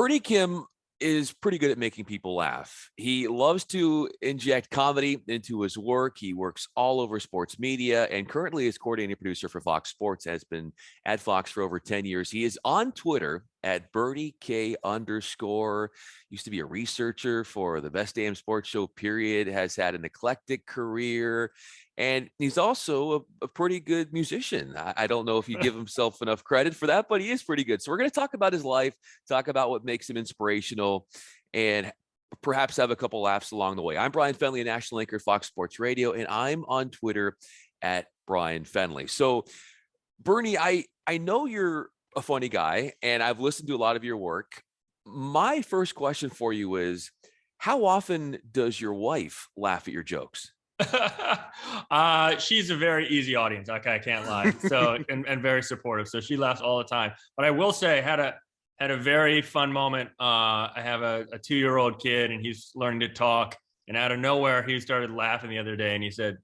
Bernie Kim is pretty good at making people laugh. He loves to inject comedy into his work. He works all over sports media and currently is coordinating producer for Fox Sports, has been at Fox for over 10 years. He is on Twitter at BernieK_. Used to be a researcher for the Best Damn Sports Show, period, has had an eclectic career. And he's also a pretty good musician. I don't know if you give himself enough credit for that, but he is pretty good. So we're going to talk about his life, talk about what makes him inspirational, and perhaps have a couple laughs along the way. I'm Bryan Fenley, a national anchor at Fox Sports Radio, and I'm on Twitter at Bryan Fenley. So, Bernie, I know you're a funny guy, and I've listened to a lot of your work. My first question for you is, how often does your wife laugh at your jokes? She's a very easy audience. Okay, I can't lie. So and very supportive. So she laughs all the time. But I will say, had a very fun moment. I have a 2-year-old kid, and he's learning to talk. And out of nowhere, he started laughing the other day, and he said,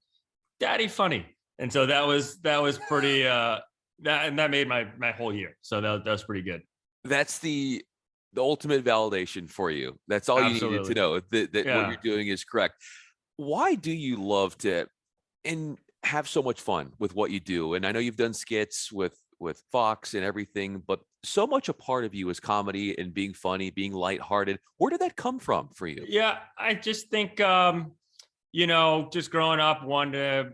"Daddy, funny." And so that was pretty. That made my whole year. So that was pretty good. That's the ultimate validation for you. That's all Absolutely. you needed to know, that what you're doing is correct. Why do you love to and have so much fun with what you do? And I know you've done skits with Fox and everything, but so much a part of you is comedy and being funny, being lighthearted. Where did that come from for you? Yeah, I just think just growing up, the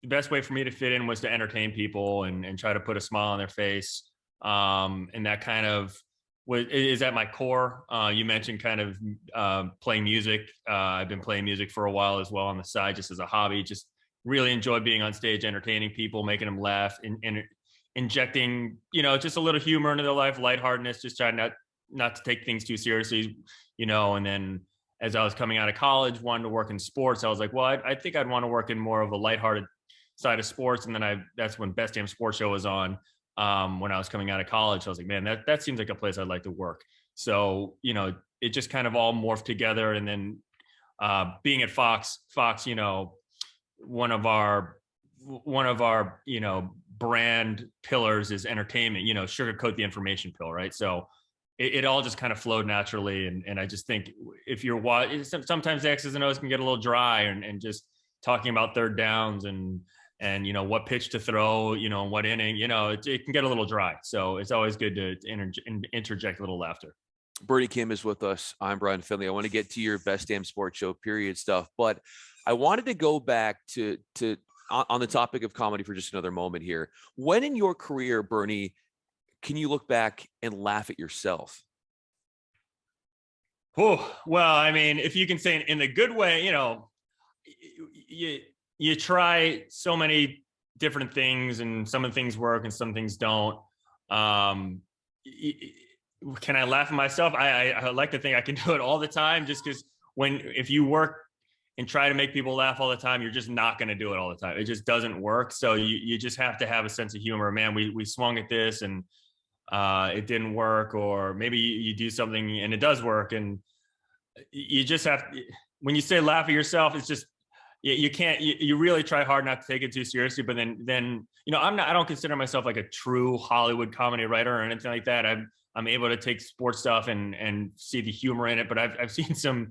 best way for me to fit in was to entertain people and try to put a smile on their face. And that kind of is at my core. You mentioned kind of playing music. I've been playing music for a while as well on the side, just as a hobby. Just really enjoy being on stage, entertaining people, making them laugh, and injecting, just a little humor into their life, lightheartedness, just trying not to take things too seriously, And then as I was coming out of college, wanted to work in sports, I was like, well, I think I'd want to work in more of a lighthearted side of sports. And then that's when Best Damn Sports Show was on. When I was coming out of college, I was like, man, that seems like a place I'd like to work. So, it just kind of all morphed together. And then being at Fox, one of our brand pillars is entertainment, sugarcoat the information pill, right? So it all just kind of flowed naturally. And I just think if you're sometimes the X's and O's can get a little dry and just talking about third downs and what pitch to throw, what inning, it can get a little dry. So it's always good to interject a little laughter. Bernie Kim is with us. I'm Bryan Fenley. I want to get to your Best Damn Sports Show period stuff, but I wanted to go back to on the topic of comedy for just another moment here. When in your career, Bernie, can you look back and laugh at yourself? Oh, well, I mean, if you can say in the good way, you try so many different things, and some of the things work and some things don't. Can I laugh at myself? I like to think I can do it all the time, just because if you work and try to make people laugh all the time, you're just not going to do it all the time. It just doesn't work. So you just have to have a sense of humor. Man, we swung at this and it didn't work, or maybe you do something and it does work. And you just have, when you say laugh at yourself, it's just, you can't, you really try hard not to take it too seriously, but then, I don't consider myself like a true Hollywood comedy writer or anything like that. I'm able to take sports stuff and see the humor in it, but I've seen some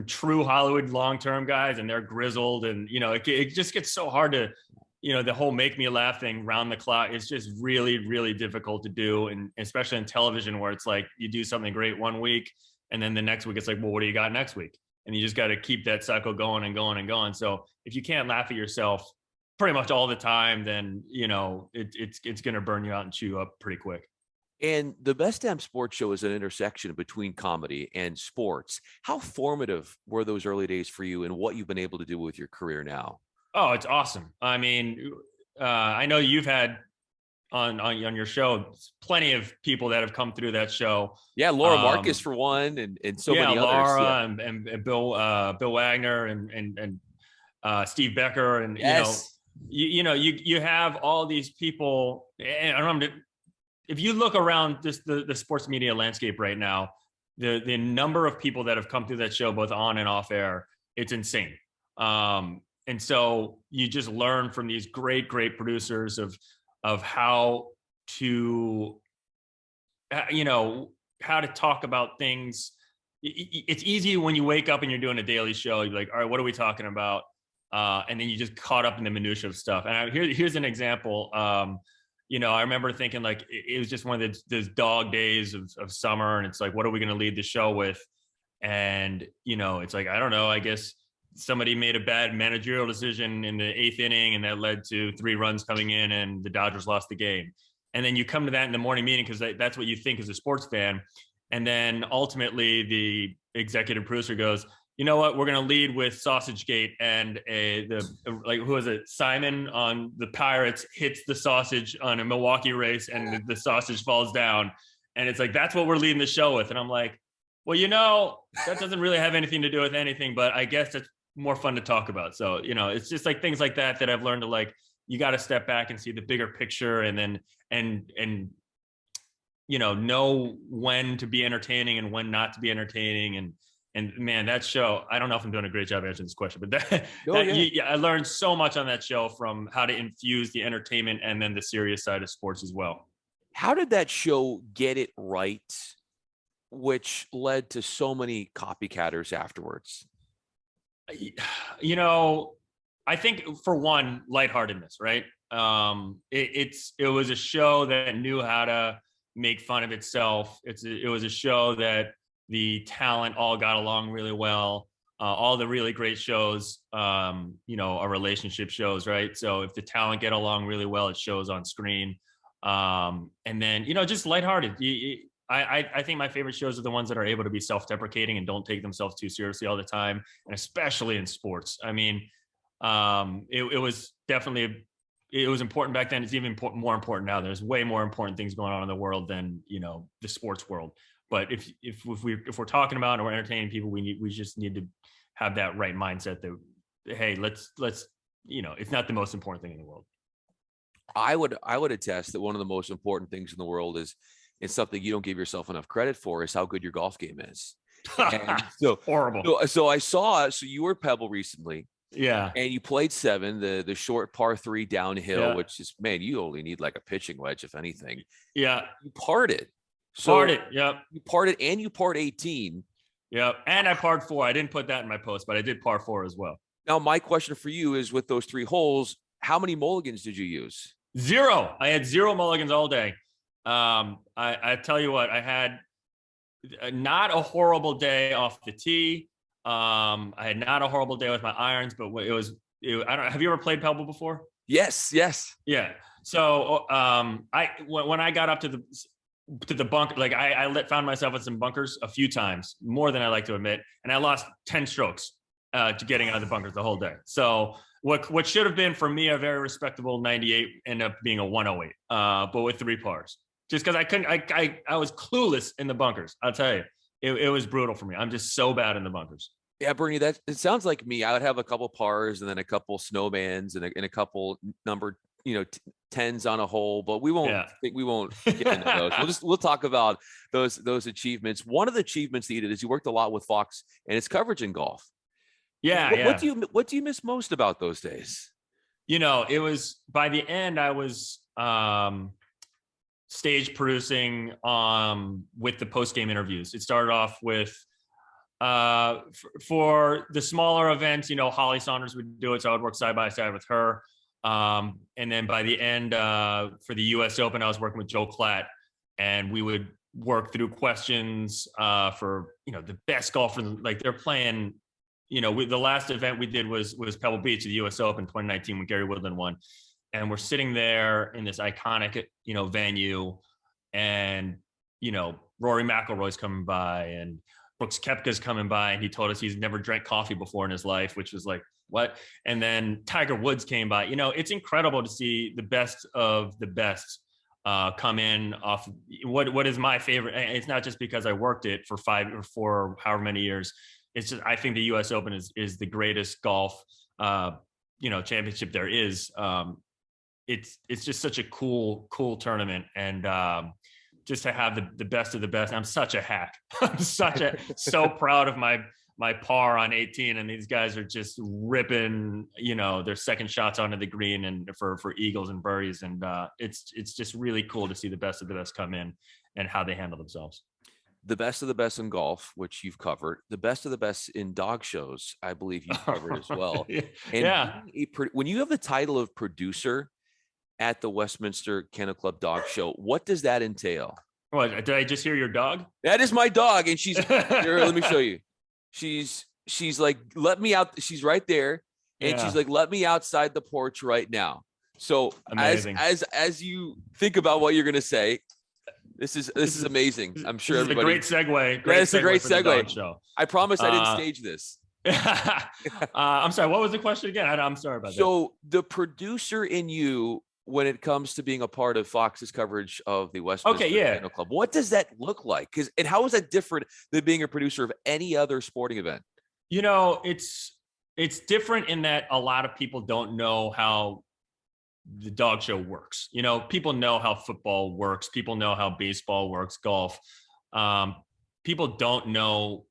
true Hollywood long-term guys, and they're grizzled, and, it just gets so hard to, the whole make me laugh thing round the clock is just really, really difficult to do. And especially in television, where it's like you do something great one week, and then the next week it's like, well, what do you got next week? And you just got to keep that cycle going and going and going. So if you can't laugh at yourself pretty much all the time, then, it's going to burn you out and chew you up pretty quick. And the Best Damn Sports Show is an intersection between comedy and sports. How formative were those early days for you, and what you've been able to do with your career now? Oh, it's awesome. I mean, I know you've had on your show plenty of people that have come through that show. Yeah, Laura Marcus for one, and so many others. Laura and Bill Wagner and Steve Becker, and yes. you have all these people. And I don't know, if you look around the sports media landscape right now, the number of people that have come through that show, both on and off air, it's insane. And so you just learn from these great producers of how to, how to talk about things. It's easy when you wake up and you're doing a daily show. You're like, all right, what are we talking about? And then you just caught up in the minutia of stuff. And here's an example. I remember thinking like it was just one of those dog days of summer, and it's like, what are we going to lead the show with? And it's like, I don't know. I guess somebody made a bad managerial decision in the 8th inning, and that led to 3 runs coming in, and the Dodgers lost the game. And then you come to that in the morning meeting because that's what you think as a sports fan. And then ultimately, the executive producer goes, you know what? We're going to lead with Sausage Gate, and who was it? Simon on the Pirates hits the sausage on a Milwaukee race, and the sausage falls down. And it's like, that's what we're leading the show with. And I'm like, well, that doesn't really have anything to do with anything, but I guess it's more fun to talk about. So, it's just like things like that I've learned to like, you got to step back and see the bigger picture, and then, know when to be entertaining and when not to be entertaining. And man, that show, I don't know if I'm doing a great job answering this question, but I learned so much on that show, from how to infuse the entertainment and then the serious side of sports as well. How did that show get it right, which led to so many copycatters afterwards? I think for one, lightheartedness, right? It was a show that knew how to make fun of itself. It was a show that the talent all got along really well. All the really great shows, are relationship shows, right? So if the talent get along really well, it shows on screen. And then, just lighthearted. I think my favorite shows are the ones that are able to be self-deprecating and don't take themselves too seriously all the time, and especially in sports. I mean, it was definitely, it was important back then. It's even more important now. There's way more important things going on in the world than, the sports world. But if we're talking about and we're entertaining people, we just need to have that right mindset that, hey, let's it's not the most important thing in the world. I would attest that one of the most important things in the world is something you don't give yourself enough credit for, is how good your golf game is. And so horrible. So I saw, so you were at Pebble recently. Yeah. And you played 7, the short par 3 downhill, which is, man, you only need like a pitching wedge, if anything. Yeah. You parred. Yep. You parred, and you parred 18. Yep. And I parred 4. I didn't put that in my post, but I did par 4 as well. Now, my question for you is, with those 3 holes, how many mulligans did you use? 0. I had 0 mulligans all day. I tell you what, I had not a horrible day off the tee. I had not a horrible day with my irons, but I don't. Have you ever played Pebble before? Yes. Yeah. So when I got up to the bunker, like I found myself in some bunkers a few times, more than I like to admit, and I lost 10 strokes to getting out of the bunkers the whole day. So what should have been for me a very respectable 98 ended up being a 108, but with 3 pars. Just because I couldn't, I was clueless in the bunkers. I'll tell you, it was brutal for me. I'm just so bad in the bunkers. Yeah, Bernie, it sounds like me. I would have a couple pars and then a couple snowbands and a couple number 10s on a hole, but we won't get into those. We'll talk about those achievements. One of the achievements that you did is you worked a lot with Fox and its coverage in golf. Yeah. What do you miss most about those days? It was, by the end, I was stage producing with the post-game interviews. It started off with for the smaller events, Holly Saunders would do it, so I would work side by side with her. And then by the end, for the US Open, I was working with Joe Klatt, and we would work through questions for the best golfer. Like, they're playing, the last event we did was Pebble Beach at the US Open 2019 when Gary Woodland won. And we're sitting there in this iconic, venue, and, Rory McIlroy's coming by and Brooks Koepka's coming by, and he told us he's never drank coffee before in his life, which was like, what? And then Tiger Woods came by. It's incredible to see the best of the best come in off what is my favorite. It's not just because I worked it for 5 or 4 or however many years. It's just, I think the US Open is the greatest golf, championship there is. It's just such a cool tournament. And just to have the best of the best. I'm such a hack. I'm so proud of my par on 18, and these guys are just ripping, their second shots onto the green and for eagles and birdies. And it's just really cool to see the best of the best come in and how they handle themselves. the best of the best in golf, which you've covered, the best of the best in dog shows, I believe you've covered as well. And Yeah. when you have the title of producer at the Westminster Kennel Club Dog Show, what does that entail? What, did I just hear your dog? That is my dog, and she's here. Let me show you. She's like, let me out. She's right there, and she's like, let me outside the porch right now. So amazing. as you think about what you're gonna say, this is amazing. I'm sure everybody. This is a great segue. That's a great segue. Show. I promise I didn't stage this. I'm sorry. What was the question again? I'm sorry about that. So the producer in you, when it comes to being a part of Fox's coverage of the Westminster Kennel Club, what does that look like? And how is that different than being a producer of any other sporting event? You know, it's different in that a lot of people don't know how the dog show works. You know, people know how football works. People know how baseball works, golf. People don't know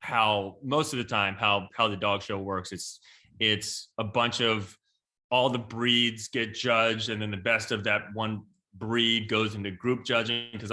how, most of the time, how the dog show works. It's a bunch of, all the breeds get judged, and then the best of that one breed goes into group judging, because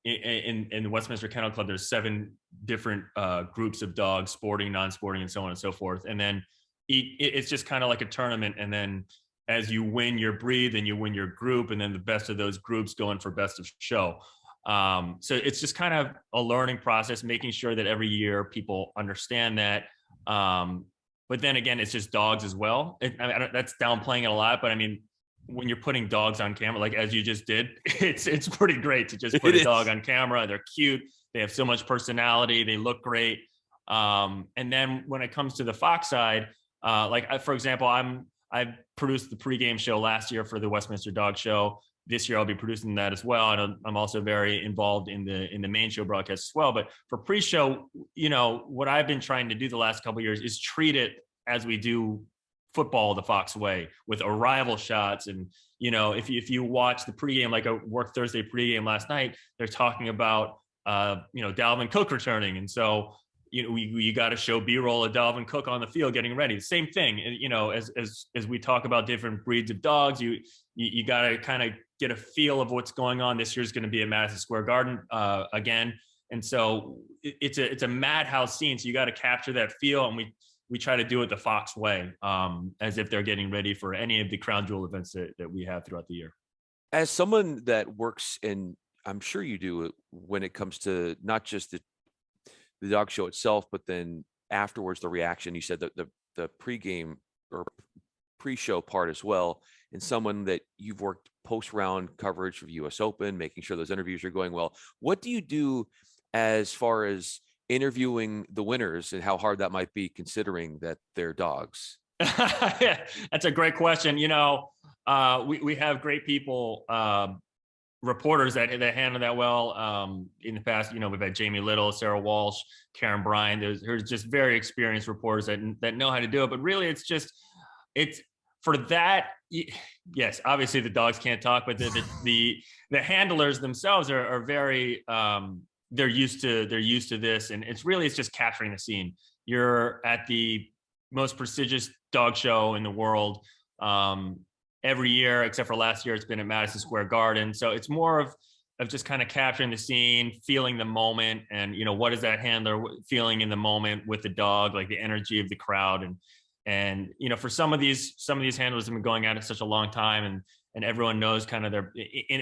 in the Westminster Kennel Club, there's 7 different groups of dogs, sporting, non-sporting, and so on and so forth. And then it's just kind of like a tournament. And then as you win your breed, then you win your group, and then the best of those groups go in for best of show. So it's just kind of a learning process, making sure that every year people understand that. But then again, it's just dogs as well. That's downplaying it a lot, but I mean, when you're putting dogs on camera, like as you just did, it's pretty great to just put a dog on camera. They're cute. They have so much personality. They look great. And then when it comes to the Fox side, for example, I produced the pregame show last year for the Westminster Dog Show. This year I'll be producing that as well. And I'm also very involved in the main show broadcast as well. But for pre-show, you know, what I've been trying to do the last couple of years is treat it as we do football the Fox way, with arrival shots. And, you know, if you watch the pregame, like a Work Thursday pregame last night, they're talking about, Dalvin Cook returning. And so, you know, you got to show B-roll of Dalvin Cook on the field getting ready. Same thing, you know, as we talk about different breeds of dogs, you got to kind of get a feel of what's going on. This year's going to be at Madison Square Garden again. And so it's a madhouse scene. So you got to capture that feel. And we try to do it the Fox way, as if they're getting ready for any of the crown jewel events that we have throughout the year. As someone that works in, I'm sure you do, when it comes to not just the dog show itself, but then afterwards, the reaction, you said that the pregame or pre-show part as well, and someone that you've worked post-round coverage of US Open, making sure those interviews are going well. What do you do as far as interviewing the winners, and how hard that might be considering that they're dogs? Yeah, that's a great question. You know, we have great people, reporters that handle that well. In the past, you know, we've had Jamie Little, Sarah Walsh, Karen Bryan. There's just very experienced reporters that know how to do it. But really, it's for that. Yes, obviously the dogs can't talk, but the handlers themselves are very, they're used to this, and it's just capturing the scene. You're at the most prestigious dog show in the world. Every year, except for last year, it's been at Madison Square Garden. So it's more of just kind of capturing the scene, feeling the moment, and, you know, what is that handler feeling in the moment with the dog, like the energy of the crowd. And, you know, for some of these handlers have been going at it such a long time, and everyone knows kind of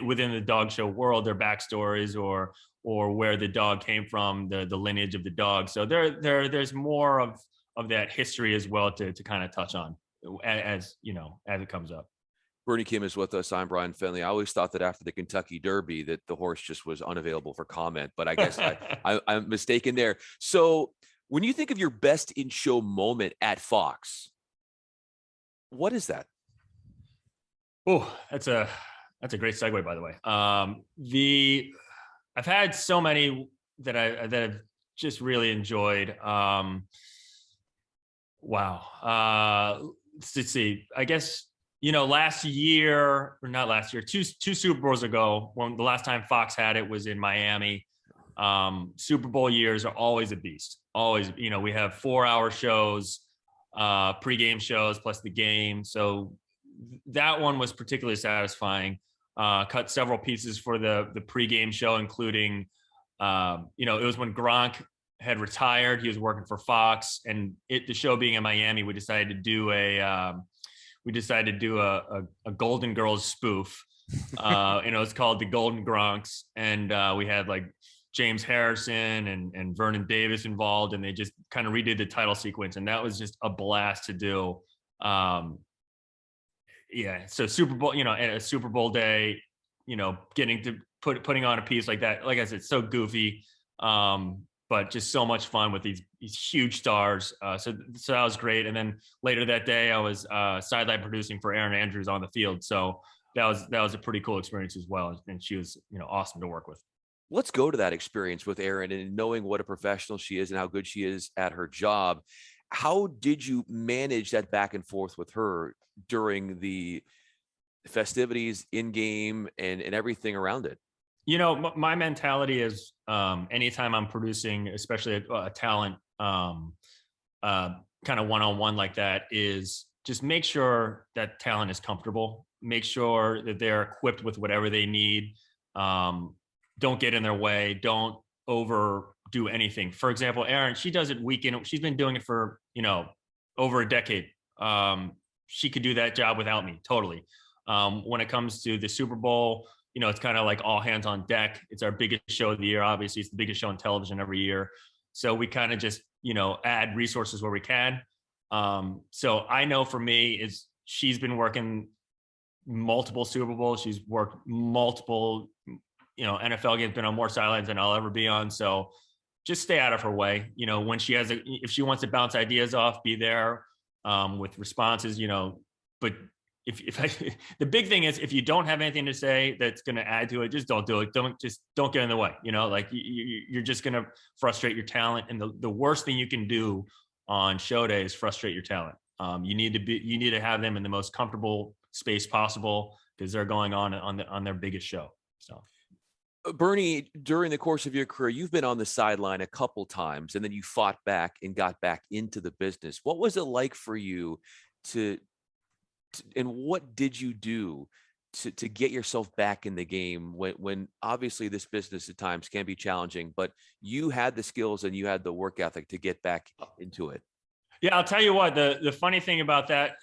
within the dog show world, their backstories or where the dog came from, the lineage of the dog. So there's more of that history as well to kind of touch on as it comes up. Bernie Kim is with us. I'm Bryan Fenley. I always thought that after the Kentucky Derby that the horse just was unavailable for comment, but I guess I'm mistaken there. So when you think of your best in-show moment at Fox, what is that? Oh, that's a great segue, by the way. I've had so many that I've just really enjoyed. Wow. Let's see. I guess, you know, two Super Bowls ago, when the last time Fox had it was in Miami. Super Bowl years are always a beast. Always, you know, we have 4-hour shows, pregame shows plus the game. So that one was particularly satisfying. Cut several pieces for the pregame show, including It was when Gronk had retired. He was working for Fox, and the show being in Miami, we decided to do a Golden Girls spoof. It was called the Golden Gronks, and we had like James Harrison and Vernon Davis involved, and they just kind of redid the title sequence, and that was just a blast to do. So Super Bowl, a Super Bowl day, getting to putting on a piece like that, like I said, so goofy, but just so much fun with these huge stars. So that was great. And then later that day, I was sideline producing for Erin Andrews on the field. So that was a pretty cool experience as well. And she was, awesome to work with. Let's go to that experience with Erin and knowing what a professional she is and how good she is at her job. How did you manage that back and forth with her during the festivities, in game, and everything around it? My mentality is anytime I'm producing, especially a talent kind of one-on-one like that, is just make sure that talent is comfortable. Make sure that they're equipped with whatever they need. Don't get in their way. Don't overdo anything. For example, Erin, she does it week in. She's been doing it for, over a decade. She could do that job without me, totally. When it comes to the Super Bowl, it's kind of like all hands on deck. It's our biggest show of the year. Obviously, it's the biggest show on television every year. So we kind of just, add resources where we can. So I know for me is she's been working multiple Super Bowls. She's worked multiple, NFL games, been on more sidelines than I'll ever be on. So just stay out of her way. When she if she wants to bounce ideas off, be there with responses, but the big thing is if you don't have anything to say that's going to add to it, just don't do it. Don't get in the way. Like you're just going to frustrate your talent. And the worst thing you can do on show day is frustrate your talent. You need to have them in the most comfortable space possible because they're going on their biggest show. So. Bernie, during the course of your career, you've been on the sideline a couple times, and then you fought back and got back into the business. What was it like for you and what did you do to get yourself back in the game when obviously this business at times can be challenging, but you had the skills and you had the work ethic to get back into it? Yeah, I'll tell you what, the funny thing about that,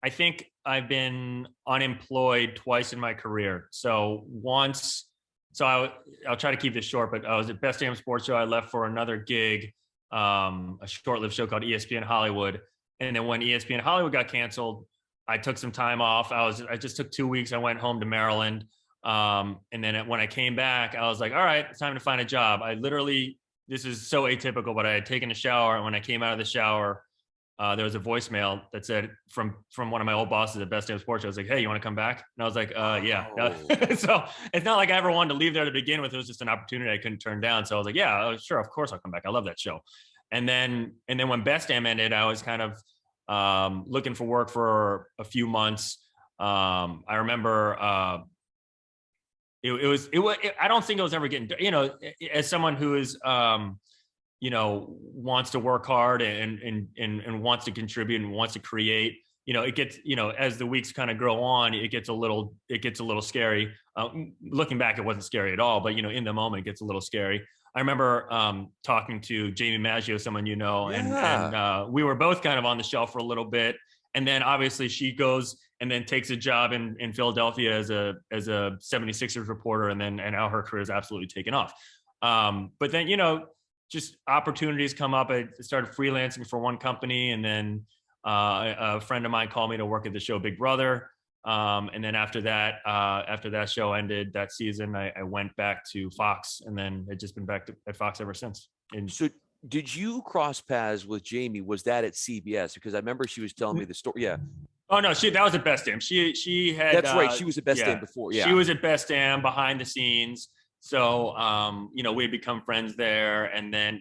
I think I've been unemployed twice in my career. So I'll try to keep this short, but I was at Best Damn Sports Show. I left for another gig, a short-lived show called ESPN Hollywood. And then when ESPN Hollywood got canceled, I took some time off. I just took 2 weeks. I went home to Maryland. And then when I came back, I was like, all right, it's time to find a job. This is so atypical, but I had taken a shower. And when I came out of the shower, there was a voicemail that said from one of my old bosses at Best Damn Sports. I was like, hey, you want to come back? And I was like, yeah. Oh. So it's not like I ever wanted to leave there to begin with. It was just an opportunity I couldn't turn down. So I was like, yeah, sure. Of course I'll come back. I love that show. And then when Best Damn ended, I was kind of looking for work for a few months. I remember I don't think it was ever getting, as someone who is, wants to work hard and wants to contribute and wants to create, it gets, as the weeks kind of grow on, it gets a little scary. Looking back, it wasn't scary at all, but, in the moment, it gets a little scary. I remember talking to Jaime Maggio, someone and we were both kind of on the shelf for a little bit. And then obviously she goes and then takes a job in Philadelphia as a 76ers reporter. And now her career is absolutely taken off. But then, just opportunities come up. I started freelancing for one company, and then a friend of mine called me to work at the show Big Brother. And then after that show ended that season, I went back to Fox, and then I've just been back at Fox ever since. So did you cross paths with Jaime? Was that at CBS? Because I remember she was telling me the story. Yeah. Oh no, that was at Best Damn. She had. That's right. She was at Best Damn before. Yeah. She was at Best Damn behind the scenes. So, we had become friends there,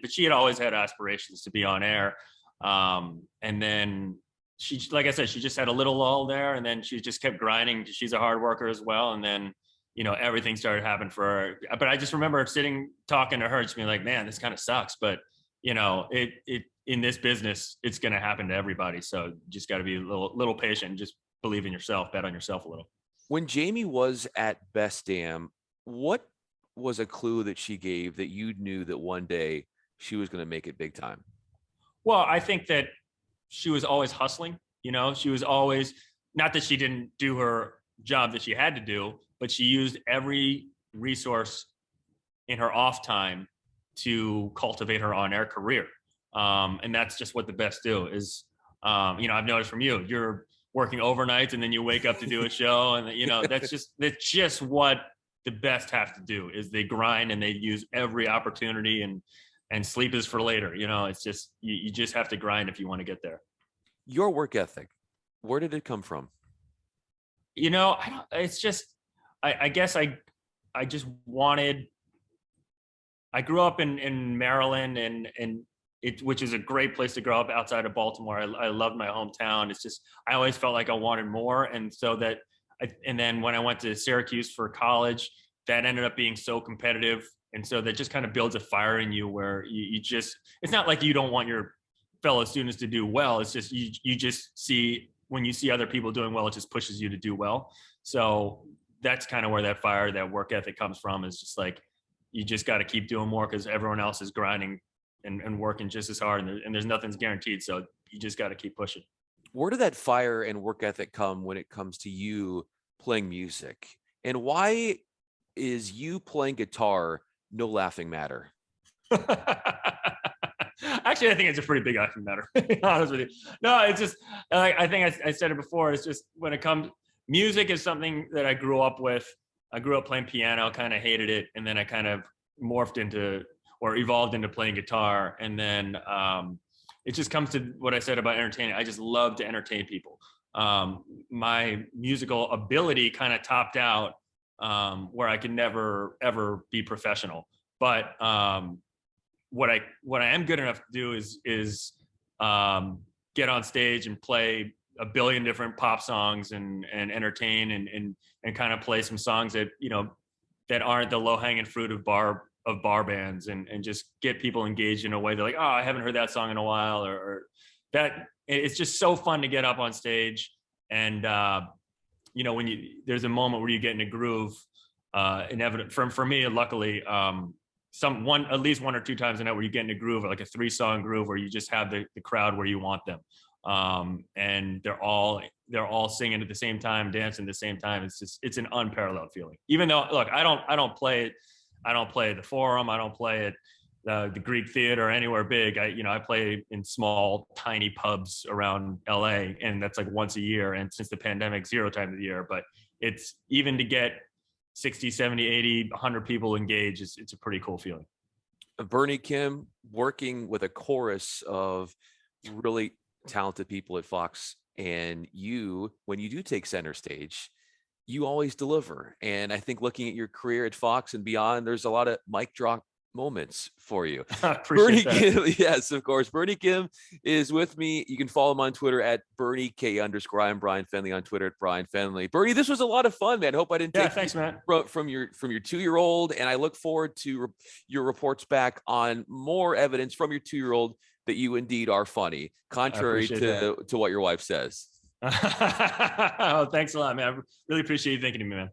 but she had always had aspirations to be on air. And then she, like I said, she just had a little lull there, and then she just kept grinding. She's a hard worker as well. And then, everything started happening for her. But I just remember talking to her, just being like, man, this kind of sucks. But, it in this business, it's going to happen to everybody. So you just got to be a little patient and just believe in yourself, bet on yourself a little. When Jaime was at Best Damn, what was a clue that she gave that you knew that one day she was going to make it big time? Well, I think that she was always hustling. She was always, not that she didn't do her job that she had to do, but she used every resource in her off time to cultivate her on-air career. And that's just what the best do is, I've noticed from you, you're working overnights and then you wake up to do a show. And, that's just what the best have to do is they grind and they use every opportunity, and sleep is for later. It's just, you just have to grind if you want to get there. Your work ethic, where did it come from? It's just, I guess I just wanted, I grew up in Maryland and which is a great place to grow up outside of Baltimore. I loved my hometown. It's just, I always felt like I wanted more. And so and then when I went to Syracuse for college, that ended up being so competitive. And so that just kind of builds a fire in you where you just, it's not like you don't want your fellow students to do well. It's just, you just see, when you see other people doing well, it just pushes you to do well. So that's kind of where that fire, that work ethic comes from, is just like, you just got to keep doing more because everyone else is grinding and working just as hard, and there's nothing's guaranteed. So you just got to keep pushing. Where did that fire and work ethic come when it comes to you playing music? And why is you playing guitar no laughing matter? Actually, I think it's a pretty big laughing matter. To be honest with you. No, it's just, I think I said it before. It's just, when it comes, music is something that I grew up with. I grew up playing piano, kind of hated it. And then I kind of morphed into, or evolved into, playing guitar. And then it just comes to what I said about entertaining. I just love to entertain people. My musical ability kind of topped out where I could never, ever be professional. But what I am good enough to do is get on stage and play a billion different pop songs and entertain and kind of play some songs that, that aren't the low hanging fruit of bar bands, and just get people engaged in a way they're like, oh, I haven't heard that song in a while, or that. It's just so fun to get up on stage and, when there's a moment where you get in a groove, for me, luckily, at least one or two times a night where you get in a groove, or like a 3-song groove where you just have the crowd where you want them. And they're all singing at the same time, dancing at the same time. It's an unparalleled feeling. Even though, look, I don't play it. I don't play at the Forum. I don't play at the Greek Theater or anywhere big. I play in small, tiny pubs around LA, and that's like once a year. And since the pandemic, 0 times a year, but it's even to get 60, 70, 80, 100 people engaged. It's a pretty cool feeling. Bernie Kim, working with a chorus of really talented people at Fox, and you, when you do take center stage, you always deliver. And I think looking at your career at Fox and beyond, there's a lot of mic drop moments for you. Appreciate that. Kim, yes, of course. Bernie Kim is with me. You can follow him on Twitter at BernieK_. I'm Bryan Fenley on Twitter at Bryan Fenley. Bernie, this was a lot of fun, man. Hope I didn't take thanks, man. From your 2-year-old, and I look forward to your reports back on more evidence from your 2-year-old that you indeed are funny, contrary to what your wife says. Oh, thanks a lot, man. I really appreciate you thinking of me, man.